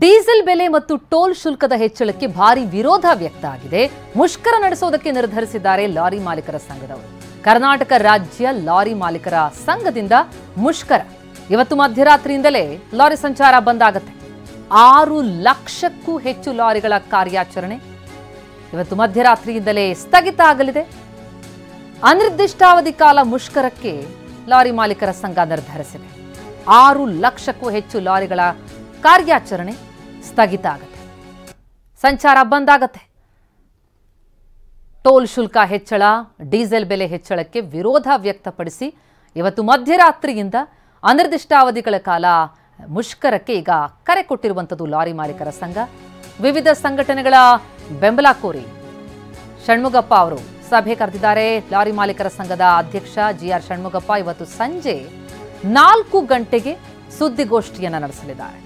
Diesel ಬೆಲೆ ಮತ್ತು toll ಶುಲ್ಕದ ಹೆಚ್ಚಳಕ್ಕೆ ಭಾರಿ ವಿರೋಧ ವ್ಯಕ್ತ ಆಗಿದೆ. ಮುಷ್ಕರ ನಡೆಸುವುದಕ್ಕೆ ನಿರ್ಧರಿಸಿದ್ದಾರೆ ಲಾರಿ ಮಾಲೀಕರ ಸಂಘದವರು. ಕರ್ನಾಟಕ ರಾಜ್ಯ ಲಾರಿ ಮಾಲೀಕರ ಸಂಘದಿಂದ ಮುಷ್ಕರ. ಇವತ್ತು ಮಧ್ಯರಾತ್ರಿಯಿಂದಲೇ ಲಾರಿ ಸಂಚಾರ ಬಂದ್ ಆಗುತ್ತೆ. 6 ಲಕ್ಷಕ್ಕೂ ಹೆಚ್ಚು ಲಾರಿಗಳ ಕಾರ್ಯಾಚರಣೆ ಇವತ್ತು ಮಧ್ಯರಾತ್ರಿಯಿಂದಲೇ ಸ್ಥಗಿತ ಆಗಲಿದೆ. ಅನಿರ್ದಿಷ್ಟಾವಧಿ ಕಾಲ ಮುಷ್ಕರಕ್ಕೆ ಲಾರಿ ಮಾಲೀಕರ ಸಂಘ ನಿರ್ಧರಿಸಿದೆ. 6 ಲಕ್ಷಕ್ಕೂ ಹೆಚ್ಚು ಲಾರಿಗಳ ಕಾರ್ಯಾಚರಣೆ ಸ್ಥಗಿತ ಆಗುತ್ತೆ. ಸಂಚಾರ ಬಂದ್ ಆಗುತ್ತೆ. ಟೋಲ್ ಶುಲ್ಕ ಹೆಚ್ಚಳ, ಡೀಸೆಲ್ ಬೆಲೆ ಹೆಚ್ಚಳಕ್ಕೆ ವಿರೋಧ ವ್ಯಕ್ತಪಡಿಸಿ ಇವತ್ತು ಮಧ್ಯರಾತ್ರಿಯಿಂದ ಅನಿರ್ದಿಷ್ಟಾವಧಿಗಳ ಕಾಲ ಮುಷ್ಕರಕ್ಕೆ ಈಗ ಕರೆ ಕೊಟ್ಟಿರುವಂಥದ್ದು ಲಾರಿ ಮಾಲೀಕರ ಸಂಘ. ವಿವಿಧ ಸಂಘಟನೆಗಳ ಬೆಂಬಲ ಕೋರಿ ಷಣ್ಮುಗಪ್ಪ ಅವರು ಸಭೆ ಕರೆದಿದ್ದಾರೆ. ಲಾರಿ ಮಾಲೀಕರ ಸಂಘದ ಅಧ್ಯಕ್ಷ ಜಿಆರ್ ಷಣ್ಮುಗಪ್ಪ ಇವತ್ತು ಸಂಜೆ 4 ಗಂಟೆಗೆ ಸುದ್ದಿಗೋಷ್ಠಿಯನ್ನು ನಡೆಸಲಿದ್ದಾರೆ.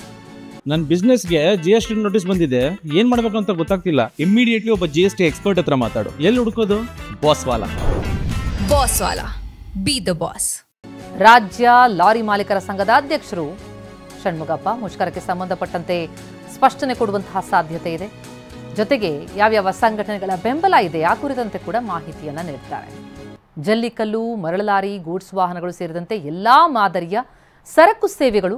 ನನ್ನ ಬಿಸ್ನೆಸ್ಗೆ GST ನೋಟಿಸ್ ಬಂದಿದೆ, ಏನ್ ಮಾಡಬೇಕು ಅಂತ ಗೊತ್ತಾಗ್ತಿಲ್ಲ. ಇಮಿಡಿಯೇಟ್ಲಿ ಒಬ್ಬ GST ಎಕ್ಸ್ಪರ್ಟ್ ಹತ್ರ ಮಾತಾಡು. ಎಲ್ಲಿ ಹುಡುಕೋದು? ಬಾಸ್ ವಾಲಾ ಬಿ ದ ಬಾಸ್. ರಾಜ್ಯ ಲಾರಿ ಮಾಲೀಕರ ಸಂಘದ ಅಧ್ಯಕ್ಷರು ಷಣ್ಮುಗಪ್ಪ ಮುಷ್ಕರಕ್ಕೆ ಸಂಬಂಧಪಟ್ಟಂತೆ ಸ್ಪಷ್ಟನೆ ಕೊಡುವಂತಹ ಸಾಧ್ಯತೆ ಇದೆ. ಜೊತೆಗೆ ಯಾವ್ಯಾವ ಸಂಘಟನೆಗಳ ಬೆಂಬಲ ಇದೆ ಆ ಕುರಿತಂತೆ ಕೂಡ ಮಾಹಿತಿಯನ್ನ ನೀಡುತ್ತಾರೆ. ಜಲ್ಲಿಕಲ್ಲು, ಮರಳಲಾರಿ, ಗೂಡ್ಸ್ ವಾಹನಗಳು ಸೇರಿದಂತೆ ಎಲ್ಲಾ ಮಾದರಿಯ ಸರಕು ಸೇವೆಗಳು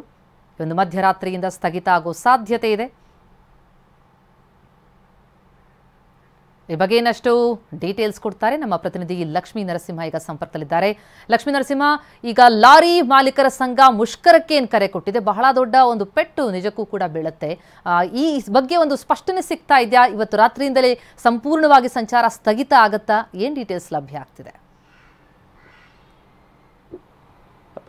ಒಂದು ಮಧ್ಯರಾತ್ರಿಯಿಂದ ಸ್ಥಗಿತ ಆಗೋ ಸಾಧ್ಯತೆ ಇದೆ. ಈ ಬಗ್ಗೆ ಇನ್ನಷ್ಟು ಡೀಟೇಲ್ಸ್ ಕೊಡ್ತಾರೆ ನಮ್ಮ ಪ್ರತಿನಿಧಿ ಲಕ್ಷ್ಮೀ ನರಸಿಂಹ. ಈಗ ಸಂಪರ್ಕದಲ್ಲಿದ್ದಾರೆ. ಲಕ್ಷ್ಮೀ ನರಸಿಂಹ, ಈಗ ಲಾರಿ ಮಾಲೀಕರ ಸಂಘ ಮುಷ್ಕರಕ್ಕೆ ಏನು ಕರೆ ಕೊಟ್ಟಿದೆ, ಬಹಳ ದೊಡ್ಡ ಒಂದು ಪೆಟ್ಟು ನಿಜಕ್ಕೂ ಕೂಡ ಬೀಳುತ್ತೆ. ಈ ಬಗ್ಗೆ ಒಂದು ಸ್ಪಷ್ಟನೆ ಸಿಗ್ತಾ ಇದೆಯಾ? ಇವತ್ತು ರಾತ್ರಿಯಿಂದಲೇ ಸಂಪೂರ್ಣವಾಗಿ ಸಂಚಾರ ಸ್ಥಗಿತ ಆಗತ್ತಾ? ಏನು ಡೀಟೇಲ್ಸ್ ಲಭ್ಯ ಆಗ್ತಿದೆ?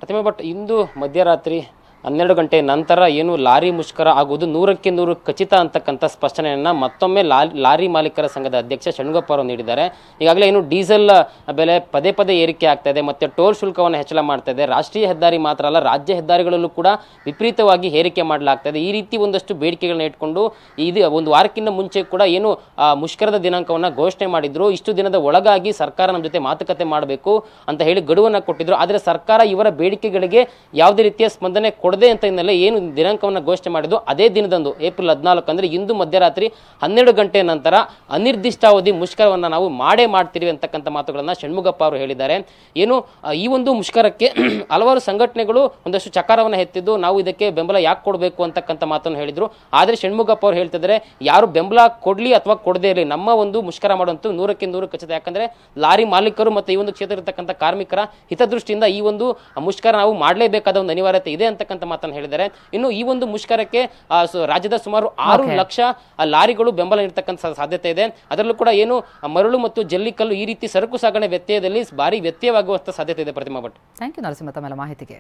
ಪ್ರತಿಮಾ ಭಟ್, ಇಂದು ಮಧ್ಯರಾತ್ರಿ 12 ಗಂಟೆ ನಂತರ ಏನು ಲಾರಿ ಮುಷ್ಕರ ಆಗುವುದು 100ಕ್ಕೆ 100 ಖಚಿತ ಅಂತಕ್ಕಂಥ ಸ್ಪಷ್ಟನೆಯನ್ನು ಮತ್ತೊಮ್ಮೆ ಲಾರಿ ಮಾಲೀಕರ ಸಂಘದ ಅಧ್ಯಕ್ಷ ಷಣ್ಮುಗಪ್ಪ ಅವರು ನೀಡಿದ್ದಾರೆ. ಈಗಾಗಲೇ ಏನು ಡೀಸೆಲ್ ಬೆಲೆ ಪದೇ ಪದೇ ಏರಿಕೆ ಆಗ್ತಾ ಇದೆ, ಮತ್ತು ಟೋಲ್ ಶುಲ್ಕವನ್ನು ಹೆಚ್ಚಳ ಮಾಡ್ತಾ ಇದೆ. ರಾಷ್ಟ್ರೀಯ ಹೆದ್ದಾರಿ ಮಾತ್ರ ಅಲ್ಲ, ರಾಜ್ಯ ಹೆದ್ದಾರಿಗಳಲ್ಲೂ ಕೂಡ ವಿಪರೀತವಾಗಿ ಏರಿಕೆ ಮಾಡಲಾಗ್ತಾ ಇದೆ. ಈ ರೀತಿ ಒಂದಷ್ಟು ಬೇಡಿಕೆಗಳನ್ನ ಇಟ್ಕೊಂಡು ಇದು ಒಂದು ವಾರಕ್ಕಿಂತ ಮುಂಚೆ ಕೂಡ ಏನು ಮುಷ್ಕರದ ದಿನಾಂಕವನ್ನು ಘೋಷಣೆ ಮಾಡಿದ್ರು. ಇಷ್ಟು ದಿನದ ಒಳಗಾಗಿ ಸರ್ಕಾರ ನಮ್ಮ ಜೊತೆ ಮಾತುಕತೆ ಮಾಡಬೇಕು ಅಂತ ಹೇಳಿ ಗಡುವನ್ನು ಕೊಟ್ಟಿದ್ರು. ಆದರೆ ಸರ್ಕಾರ ಇವರ ಬೇಡಿಕೆಗಳಿಗೆ ಯಾವುದೇ ರೀತಿಯ ಸ್ಪಂದನೆ ಕೊಡದೆ ಅಂತ ಹಿನ್ನೆಲೆ ಏನು ದಿನಾಂಕವನ್ನು ಘೋಷಣೆ ಮಾಡಿದ್ದು ಅದೇ ದಿನದಂದು ಏಪ್ರಿಲ್ 14 ಅಂದರೆ ಇಂದು ಮಧ್ಯರಾತ್ರಿ 12 ಗಂಟೆ ನಂತರ ಅನಿರ್ದಿಷ್ಟಾವಧಿ ಮುಷ್ಕರವನ್ನು ನಾವು ಮಾಡೇ ಮಾಡ್ತೀವಿ ಅಂತಕ್ಕಂಥ ಮಾತುಗಳನ್ನು ಷಣ್ಮುಗಪ್ಪ ಅವರು ಹೇಳಿದ್ದಾರೆ. ಏನು ಈ ಒಂದು ಮುಷ್ಕರಕ್ಕೆ ಹಲವಾರು ಸಂಘಟನೆಗಳು ಒಂದಷ್ಟು ಚಕಾರವನ್ನು ಎತ್ತಿದ್ದು ನಾವು ಇದಕ್ಕೆ ಬೆಂಬಲ ಯಾಕೆ ಕೊಡಬೇಕು ಅಂತಕ್ಕಂಥ ಮಾತನ್ನು ಹೇಳಿದ್ರು. ಆದರೆ ಷಣ್ಮುಗಪ್ಪ ಅವರು ಹೇಳ್ತಿದ್ದಾರೆ, ಯಾರು ಬೆಂಬಲ ಕೊಡಲಿ ಅಥವಾ ಕೊಡದೇ ಇರಲಿ, ನಮ್ಮ ಒಂದು ಮುಷ್ಕರ ಮಾಡುವಂತೂ 100ಕ್ಕೆ 100 ಖಚಿತ. ಯಾಕಂದ್ರೆ ಲಾರಿ ಮಾಲೀಕರು ಮತ್ತು ಈ ಒಂದು ಕ್ಷೇತ್ರ ಇರತಕ್ಕಂಥ ಕಾರ್ಮಿಕರ ಹಿತದೃಷ್ಟಿಯಿಂದ ಈ ಒಂದು ಮುಷ್ಕರ ನಾವು ಮಾಡಲೇಬೇಕಾದ ಒಂದು ಅನಿವಾರ್ಯತೆ ಇದೆ ಅಂತಕ್ಕಂಥ ಮಾತನ್ನು ಹೇಳಿದ್ದಾರೆ. ಇನ್ನು ಈ ಒಂದು ಮುಷ್ಕರಕ್ಕೆ ರಾಜ್ಯದ ಸುಮಾರು 6 ಲಕ್ಷ ಲಾರಿಗಳು ಬೆಂಬಲ ನೀಡತಕ್ಕಂಥ ಸಾಧ್ಯತೆ ಇದೆ. ಅದರಲ್ಲೂ ಕೂಡ ಏನು ಮರಳು ಮತ್ತು ಜಲ್ಲಿಕಲ್ಲು ಈ ರೀತಿ ಸರಕು ಸಾಗಣೆ ವ್ಯತ್ಯಯದಲ್ಲಿ ಭಾರಿ ವ್ಯತ್ಯಯವಾಗುವಂತ ಸಾಧ್ಯತೆ ಇದೆ. ಪ್ರತಿಮಾ ಭಟ್, ಥ್ಯಾಂಕ್ ಯು ನರಸಿಂಹ ತಮ್ಮ ಮಾಹಿತಿಗೆ.